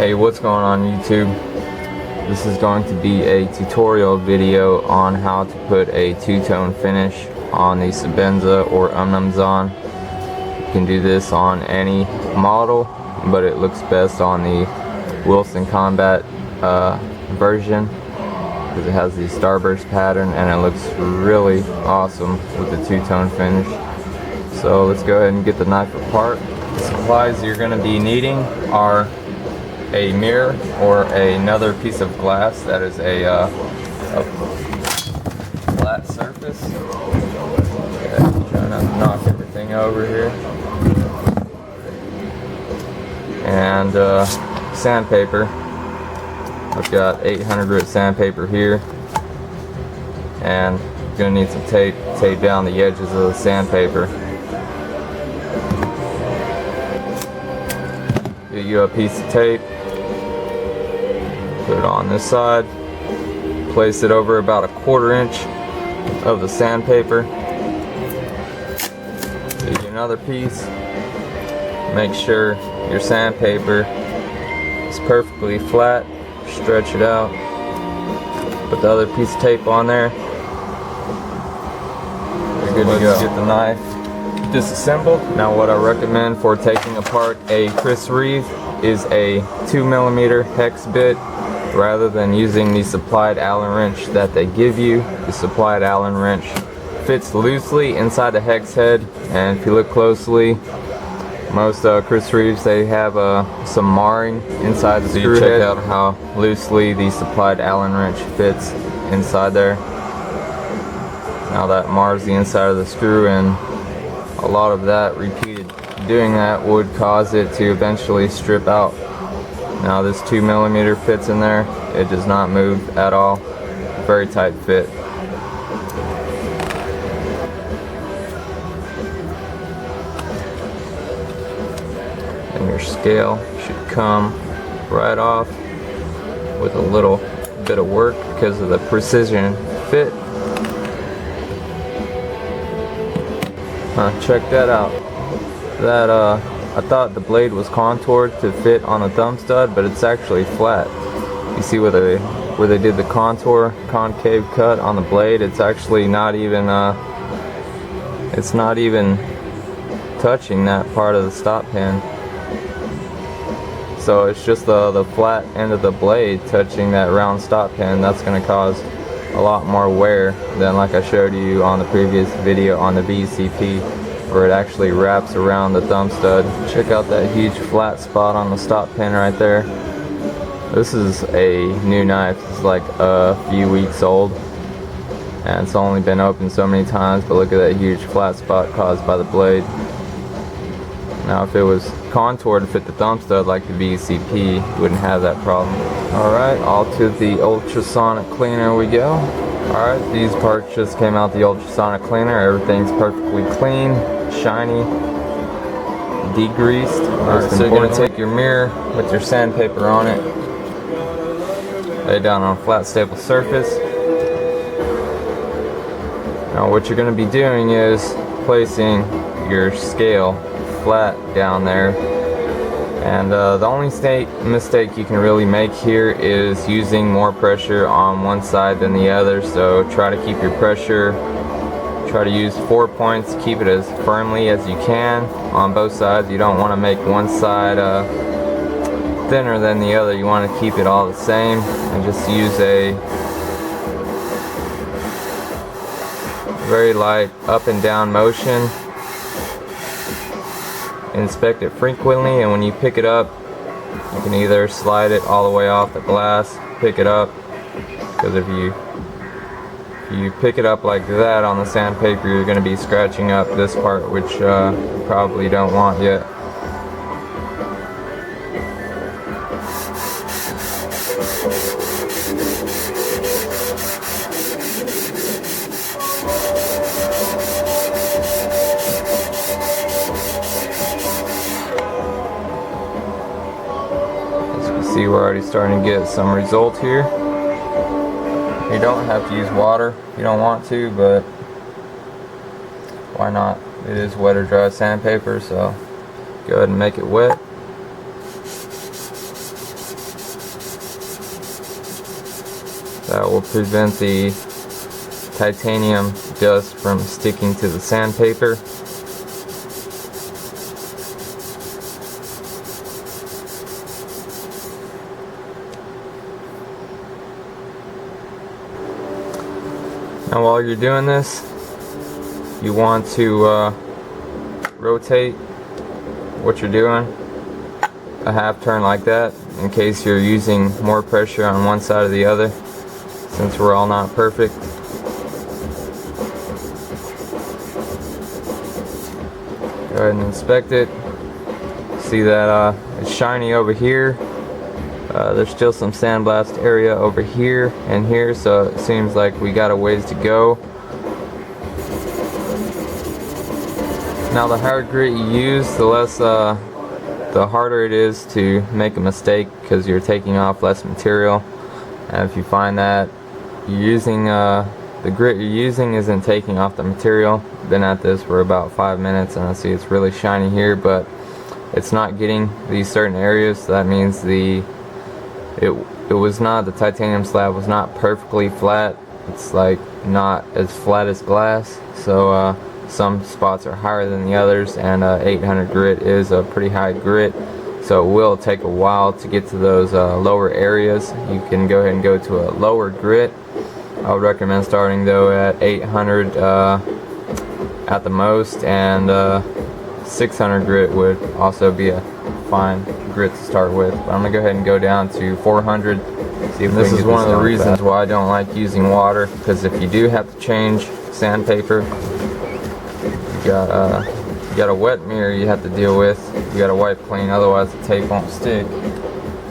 Hey, what's going on YouTube? This is going to be a tutorial video on how to put a two-tone finish on the Sebenza or Umnumzon. You can do this on any model, but it looks best on the Wilson Combat version because it has the starburst pattern and it looks really awesome with the two-tone finish. So let's go ahead and get the knife apart. The supplies you're going to be needing are a mirror or another piece of glass that is a flat surface. Okay, trying not to knock everything over here. And sandpaper. I've got 800 grit sandpaper here, and I'm gonna need some tape to tape down the edges of the sandpaper. Get you a piece of tape. Put it on this side, place it over about 1/4 inch of the sandpaper. Get you another piece. Make sure your sandpaper is perfectly flat. Stretch it out. Put the other piece of tape on there. You're good to go. Get the knife disassembled. Now what I recommend for taking apart a Chris Reeve is a 2mm hex bit. Rather than using the supplied Allen wrench that they give you. The supplied Allen wrench fits loosely inside the hex head, and if you look closely, most Chris Reeves, they have some marring inside the screw head. Check out how loosely the supplied Allen wrench fits inside there. Now that mars the inside of the screw, and a lot of that repeated doing that would cause it to eventually strip out. Now this 2mm fits in there. It does not move at all. Very tight fit. And your scale should come right off with a little bit of work because of the precision fit. Check that out. That I thought the blade was contoured to fit on a thumb stud, but it's actually flat. You see where they did the concave cut on the blade? It's actually not even touching that part of the stop pin. So it's just the flat end of the blade touching that round stop pin. That's going to cause a lot more wear than like I showed you on the previous video on the VCP, where it actually wraps around the thumb stud. Check out that huge flat spot on the stop pin right there. This is a new knife. It's like a few weeks old, and it's only been opened so many times, but look at that huge flat spot caused by the blade. Now if it was contoured to fit the thumb stud like the VCP, you wouldn't have that problem. Alright, all to the ultrasonic cleaner we go. Alright, these parts just came out the ultrasonic cleaner. Everything's perfectly clean, shiny, degreased. Alright, so you're going to take your mirror with your sandpaper on it, lay it down on a flat stable surface. Now what you're going to be doing is placing your scale flat down there. And the only mistake you can really make here is using more pressure on one side than the other. So try to keep your pressure, try to use 4 points, keep it as firmly as you can on both sides. You don't want to make one side thinner than the other. You want to keep it all the same, and just use a very light up and down motion. Inspect it frequently, and when you pick it up, you can either slide it all the way off the glass, pick it up, because if you pick it up like that on the sandpaper, you're going to be scratching up this part, which you probably don't want yet. See, we're already starting to get some result here. You don't have to use water if you don't want to, but why not? It is wet or dry sandpaper, so go ahead and make it wet. That will prevent the titanium dust from sticking to the sandpaper. Now while you're doing this, you want to rotate what you're doing a half turn like that, in case you're using more pressure on one side or the other, since we're all not perfect. Go ahead and inspect it. See that it's shiny over here. There's still some sandblast area over here and here, so it seems like we got a ways to go. Now the higher grit you use, the harder it is to make a mistake, because you're taking off less material. And if you find that you're using the grit you're using isn't taking off the material, been at this for about 5 minutes and I see it's really shiny here, but it's not getting these certain areas, so that means the titanium slab was not perfectly flat. It's like not as flat as glass, so some spots are higher than the others, and 800 grit is a pretty high grit, so it will take a while to get to those lower areas. You can go ahead and go to a lower grit. I would recommend starting though at 800 at the most, and 600 grit would also be a fine grit to start with. But I'm gonna go ahead and go down to 400. See if this is one of the reasons why I don't like using water, because if you do have to change sandpaper, you got a wet mirror you have to deal with. You got to wipe clean, otherwise the tape won't stick.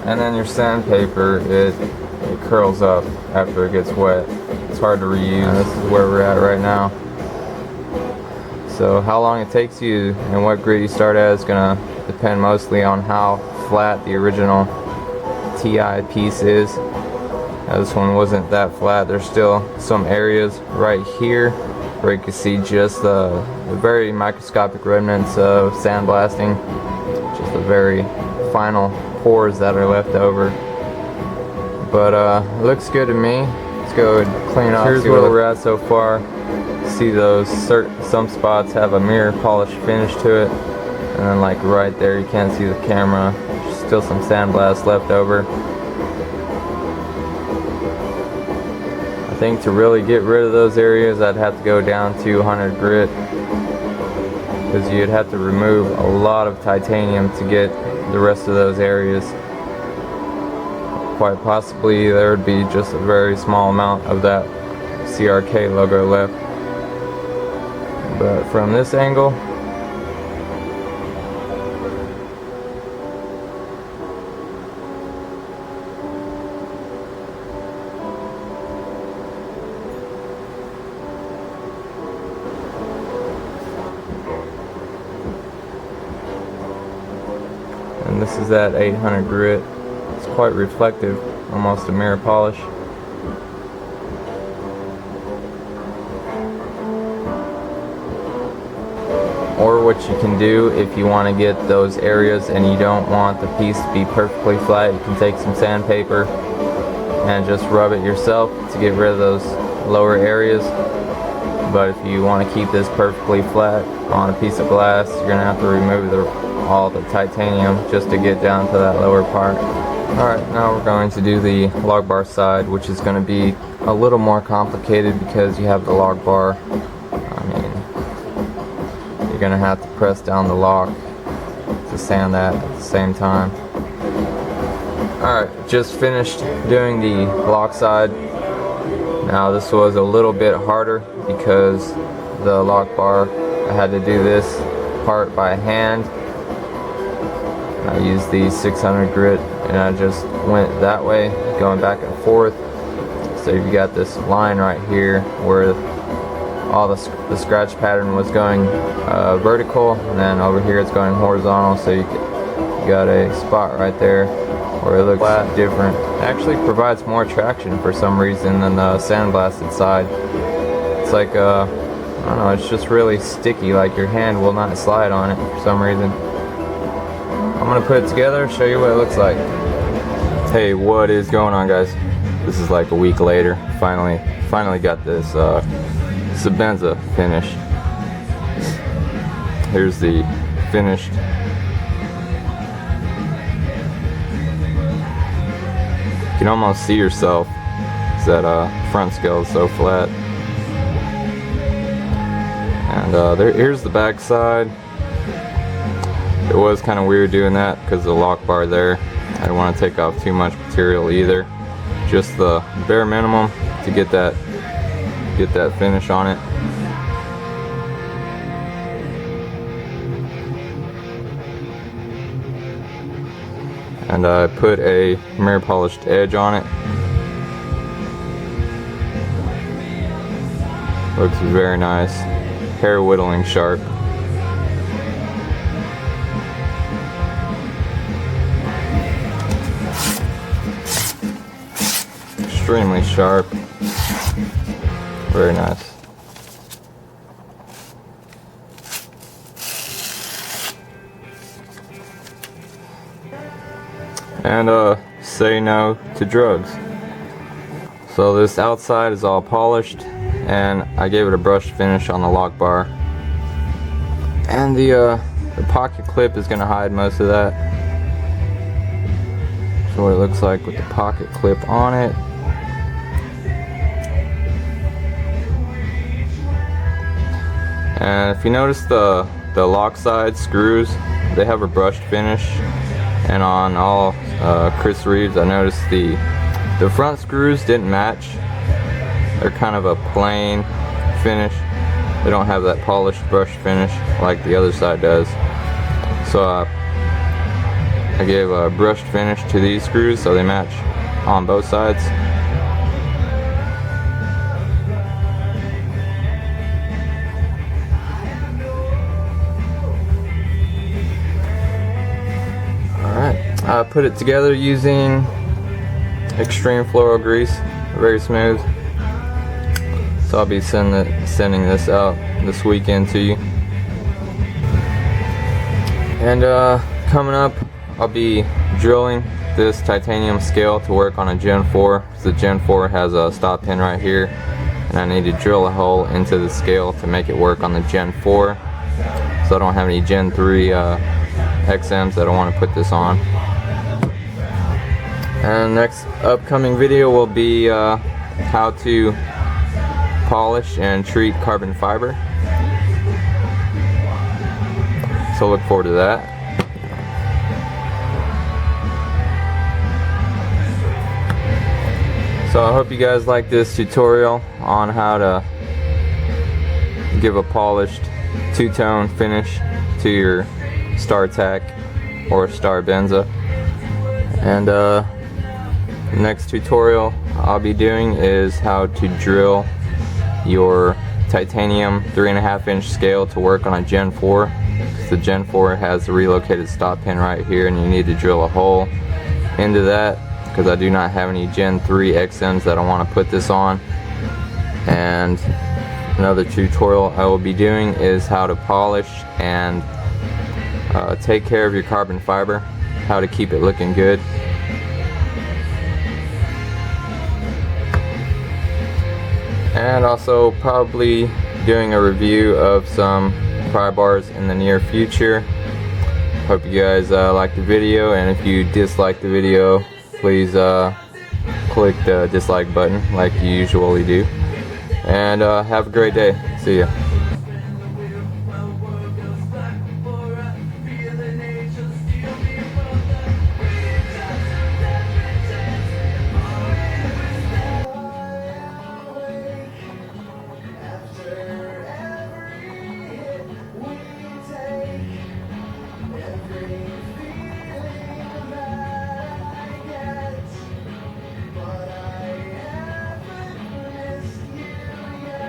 And then your sandpaper, it curls up after it gets wet. It's hard to reuse. And this is where we're at right now. So how long it takes you and what grit you start at is gonna depend mostly on how flat the original TI piece is. Now, this one wasn't that flat. There's still some areas right here where you can see just the very microscopic remnants of sandblasting, just the very final pores that are left over. But it looks good to me. Let's go and clean off. Here's where we're at so far. See those some spots have a mirror polish finish to it, and then like right there you can't see the camera. There's still some sandblast left over. I think to really get rid of those areas I'd have to go down to 100 grit, because you'd have to remove a lot of titanium to get the rest of those areas. Quite possibly there would be just a very small amount of that CRK logo left. But from this angle, and this is at 800 grit. It's quite reflective, almost a mirror polish. Or what you can do, if you want to get those areas and you don't want the piece to be perfectly flat, you can take some sandpaper and just rub it yourself to get rid of those lower areas. But if you want to keep this perfectly flat on a piece of glass, you're going to have to remove all the titanium just to get down to that lower part. Alright, now we're going to do the log bar side, which is going to be a little more complicated because you have the log bar. You're going to have to press down the lock to sand that at the same time. Alright, just finished doing the lock side. Now this was a little bit harder because the lock bar, I had to do this part by hand. I used the 600 grit and I just went that way, going back and forth. So you got this line right here where all the scratch pattern was going vertical, and then over here it's going horizontal, so you got a spot right there where it looks flat. Different. It actually provides more traction for some reason than the sandblasted side. It's like I don't know, it's just really sticky, like your hand will not slide on it for some reason. I'm gonna put it together, show you what it looks like. Hey, what is going on, guys? This is like a week later. Finally got this Sebenza finished. Here's the finished. You can almost see yourself. That front scale is so flat. And here's the back side. It was kind of weird doing that because of the lock bar there. I don't want to take off too much material either. Just the bare minimum to get that finish on it. And I put a mirror polished edge on it. Looks very nice. Hair whittling sharp. Extremely sharp. Very nice. And say no to drugs. So this outside is all polished, and I gave it a brushed finish on the lock bar. And the pocket clip is gonna hide most of that. So what it looks like with the pocket clip on it. And if you notice the lock side screws, they have a brushed finish. And on all Chris Reeves, I noticed the front screws didn't match. They're kind of a plain finish. They don't have that polished brush finish like the other side does. So I gave a brushed finish to these screws so they match on both sides. I put it together using extreme floral grease, very smooth. So I'll be sending this out this weekend to you. And coming up, I'll be drilling this titanium scale to work on a Gen 4. The Gen 4 has a stop pin right here, and I need to drill a hole into the scale to make it work on the Gen 4. So I don't have any Gen 3 XMs that I want to put this on. And next upcoming video will be how to polish and treat carbon fiber. So look forward to that. So I hope you guys like this tutorial on how to give a polished two-tone finish to your StarTac or StarBenza. And next tutorial I'll be doing is how to drill your titanium 3.5 inch scale to work on a Gen 4. The Gen 4 has a relocated stop pin right here, and you need to drill a hole into that because I do not have any Gen 3 XMs that I want to put this on. And another tutorial I will be doing is how to polish and take care of your carbon fiber, how to keep it looking good. And also probably doing a review of some pry bars in the near future. Hope you guys liked the video, and if you disliked the video, please click the dislike button like you usually do. And have a great day. See ya.